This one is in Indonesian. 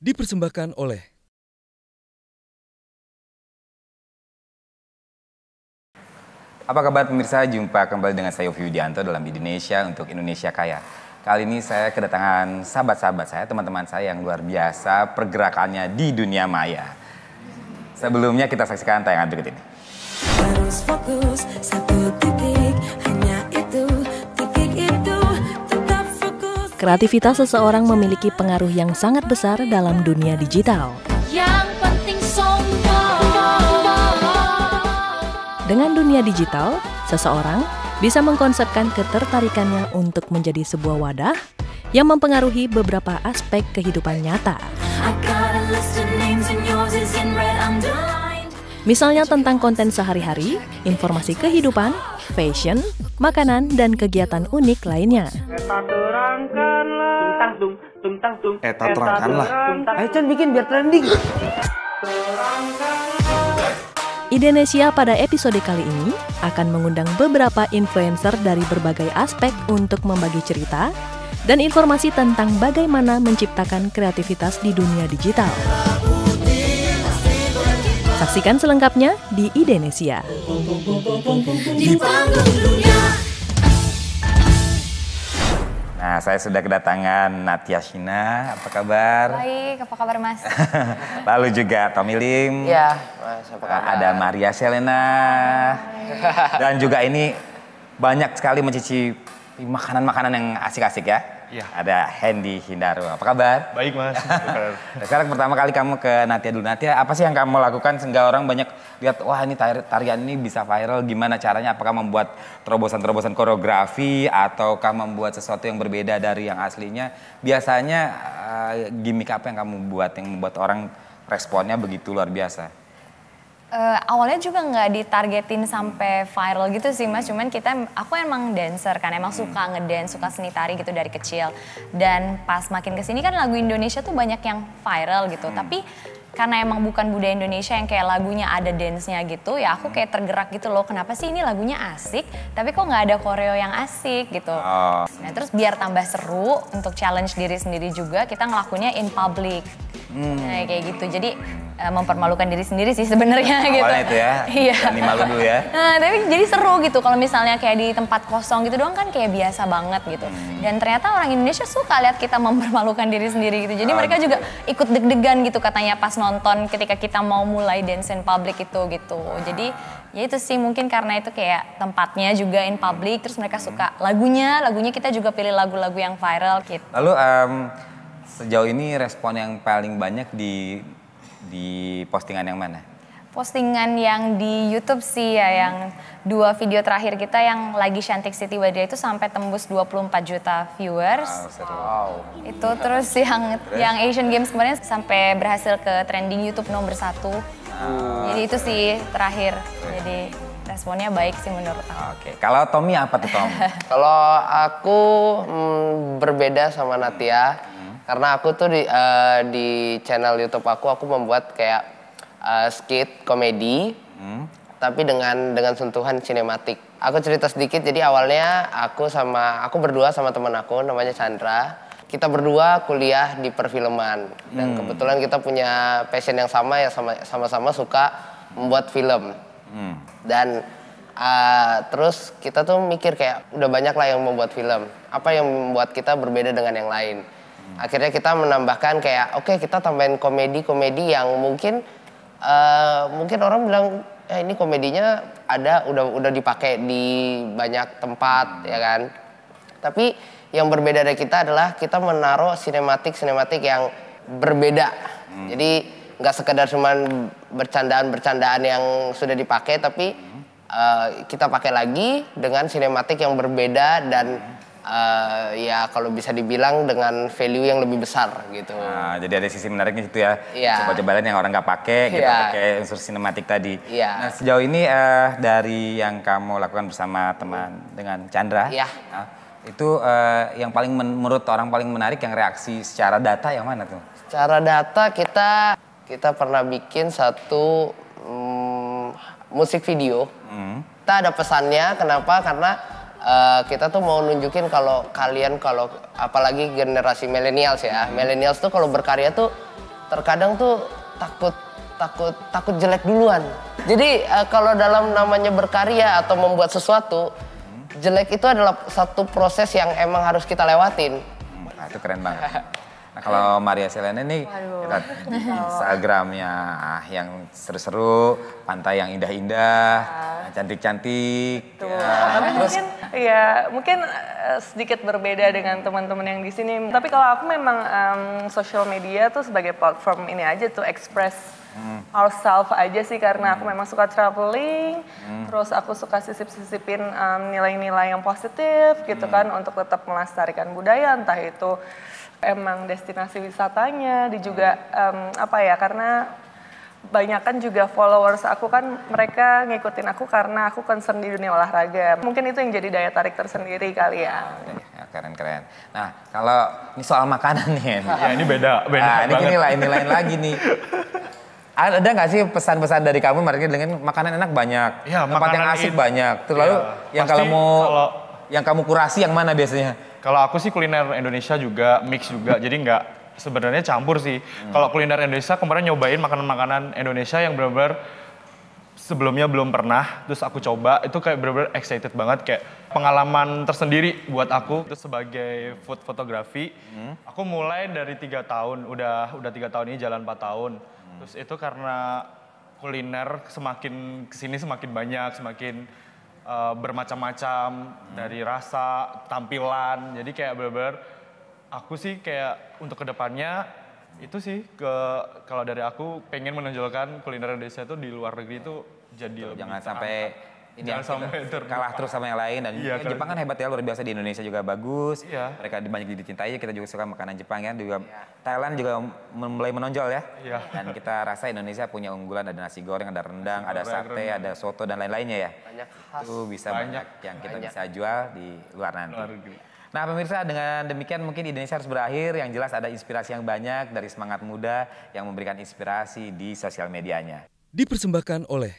Dipersembahkan oleh Apa kabar pemirsa? Jumpa kembali dengan saya Yofi Widianto dalam Indonesia untuk Indonesia Kaya. Kali ini saya kedatangan sahabat-sahabat saya, teman-teman saya yang luar biasa pergerakannya di dunia maya. Sebelumnya kita saksikan tayangan berikut ini. Harus fokus satu titik, hanya itu, titik itu, tetap fokus. Kreativitas seseorang memiliki pengaruh yang sangat besar dalam dunia digital. Yang penting sombong. Dengan dunia digital, seseorang bisa mengkonsepkan ketertarikannya untuk menjadi sebuah wadah yang mempengaruhi beberapa aspek kehidupan nyata. I got a list of names and yours is in red underlined. Misalnya tentang konten sehari-hari, informasi kehidupan, fashion, makanan, dan kegiatan unik lainnya. Eta terangkanlah. Ayo Chan bikin biar trending. Indonesia pada episode kali ini akan mengundang beberapa influencer dari berbagai aspek untuk membagi cerita dan informasi tentang bagaimana menciptakan kreativitas di dunia digital. Saksikan selengkapnya di Indonesia. Di panggung dunia. Nah, saya sudah kedatangan Natia Shina. Apa kabar? Baik, apa kabar Mas? Lalu juga Tommy Lim. Iya, Mas, apa kabar? Ada Maria Selena. Dan juga ini banyak sekali mencicipi makanan-makanan yang asik-asik ya. Iya. Ada Hendy Hindaro. Apa kabar? Baik Mas. Nah, sekarang pertama kali kamu ke Natia dulu. Natia, apa sih yang kamu lakukan sehingga orang banyak lihat, wah ini tarian ini bisa viral, gimana caranya? Apakah membuat terobosan-terobosan koreografi ataukah membuat sesuatu yang berbeda dari yang aslinya? Biasanya gimmick apa yang kamu buat yang membuat orang responnya begitu luar biasa? Awalnya juga nggak ditargetin sampai viral gitu sih Mas, cuman aku emang dancer kan, emang suka ngedance, suka seni tari gitu dari kecil. Dan pas makin kesini kan lagu Indonesia tuh banyak yang viral gitu, tapi karena emang bukan budaya Indonesia yang kayak lagunya ada dance-nya gitu, ya aku kayak tergerak gitu loh, kenapa sih ini lagunya asik, tapi kok nggak ada koreo yang asik gitu. Nah terus biar tambah seru, untuk challenge diri sendiri juga, kita ngelakuinnya in public. Nah kayak gitu, jadi mempermalukan diri sendiri sih sebenarnya gitu. Awalnya itu ya, iya. berani malu dulu ya. Nah tapi jadi seru gitu, kalau misalnya kayak di tempat kosong gitu doang kan kayak biasa banget gitu. Dan ternyata orang Indonesia suka lihat kita mempermalukan diri sendiri gitu. Jadi mereka juga ikut deg-degan gitu katanya pas nonton ketika kita mau mulai dance in public itu gitu. Jadi ya itu sih mungkin karena itu kayak tempatnya juga in public, terus mereka suka lagunya kita juga pilih lagu-lagu yang viral gitu. Lalu sejauh ini respon yang paling banyak di postingan yang mana? Postingan yang di YouTube sih ya, yang 2 video terakhir kita yang lagi Shantik City Wadria itu sampai tembus 24 juta viewers. Wow. Itu terus yang Asian Games kemarin sampai berhasil ke trending YouTube nomor 1. Jadi itu sih terakhir. Jadi responnya baik sih menurut aku. Oke, kalau Tommy apa tuh Tom? Kalau aku berbeda sama Natia. Karena aku tuh di channel YouTube aku membuat kayak skit komedi, tapi dengan sentuhan sinematik. Aku cerita sedikit, jadi awalnya aku berdua sama teman aku namanya Chandra. Kita berdua kuliah di perfilman dan kebetulan kita punya passion yang sama, sama-sama suka membuat film. Dan terus kita tuh mikir kayak udah banyak lah yang membuat film. Apa yang membuat kita berbeda dengan yang lain? Akhirnya kita menambahkan kayak oke, kita tambahin komedi yang mungkin orang bilang ini komedinya udah dipakai di banyak tempat ya kan. Tapi yang berbeda dari kita adalah kita menaruh sinematik yang berbeda. Jadi nggak sekedar cuman bercandaan yang sudah dipakai, tapi kita pakai lagi dengan sinematik yang berbeda dan ya kalau bisa dibilang dengan value yang lebih besar gitu. Nah, jadi ada sisi menariknya situ ya. Iya. Coba-coba yang orang nggak pakai, kita Iya. pakai unsur sinematik tadi. Iya. Nah, sejauh ini dari yang kamu lakukan bersama teman dengan Chandra, Iya. itu yang paling menurut orang paling menarik yang reaksi secara data yang mana tuh? Secara data kita pernah bikin satu musik video. Kita ada pesannya, kenapa? Karena kita tuh mau nunjukin kalau apalagi generasi millennials ya, millennials tuh kalau berkarya tuh terkadang tuh takut jelek duluan. Jadi kalau dalam namanya berkarya atau membuat sesuatu, jelek itu adalah satu proses yang emang harus kita lewatin. Nah, itu keren banget. Nah, kalau Maria Selene nih, kita di Instagramnya yang seru-seru, pantai yang indah-indah, cantik-cantik. Tapi mungkin sedikit berbeda dengan teman-teman yang di sini. Tapi kalau aku memang social media tuh sebagai platform ini aja tuh express ourselves aja sih, karena aku memang suka traveling, terus aku suka sisip-sisipin nilai-nilai yang positif gitu kan untuk tetap melestarikan budaya, entah itu emang destinasi wisatanya, juga karena banyak kan juga followers aku kan mereka ngikutin aku karena aku concern di dunia olahraga. Mungkin itu yang jadi daya tarik tersendiri kali ya. Ya, keren-keren. Nah, kalau ini soal makanan nih. Ya ini beda Nah, ini banget. ini lain lagi nih. Ada nggak sih pesan-pesan dari kamu mereka dengan makanan enak banyak, Ya, tempat yang makanan asik itu- banyak. Terus lalu yang pasti yang kamu kurasi yang mana biasanya? Kalau aku sih kuliner Indonesia juga, mix juga, jadi nggak sebenarnya campur sih. Kalau kuliner Indonesia kemarin nyobain makanan-makanan Indonesia yang benar-benar sebelumnya belum pernah, terus aku coba, itu kayak benar-benar excited banget, kayak pengalaman tersendiri buat aku. Terus sebagai food fotografi, aku mulai dari 3 tahun, udah 3 tahun ini jalan 4 tahun. Terus itu karena kuliner semakin kesini semakin banyak, semakin bermacam-macam dari rasa, tampilan. Jadi kayak bener-bener aku sih kayak untuk kedepannya itu sih kalau dari aku pengen menonjolkan kuliner Indonesia itu di luar negeri itu jadi lebih Jangan terangkat. sampai ini Jangan sampai kalah terus sama yang lain. Dan Iya, Jepang kan hebat ya, luar biasa, di Indonesia juga bagus. Iya. Mereka banyak dicintai, kita juga suka makanan Jepang ya. Juga Thailand juga mulai menonjol ya. Iya. Dan kita rasa Indonesia punya unggulan, ada nasi goreng, ada rendang, ada sate, ada soto dan lain-lainnya ya. Banyak khas. Itu bisa banyak yang kita bisa jual di luar nanti. Luar negeri. Nah pemirsa, dengan demikian mungkin Indonesia harus berakhir. Yang jelas ada inspirasi yang banyak dari semangat muda yang memberikan inspirasi di sosial medianya. Dipersembahkan oleh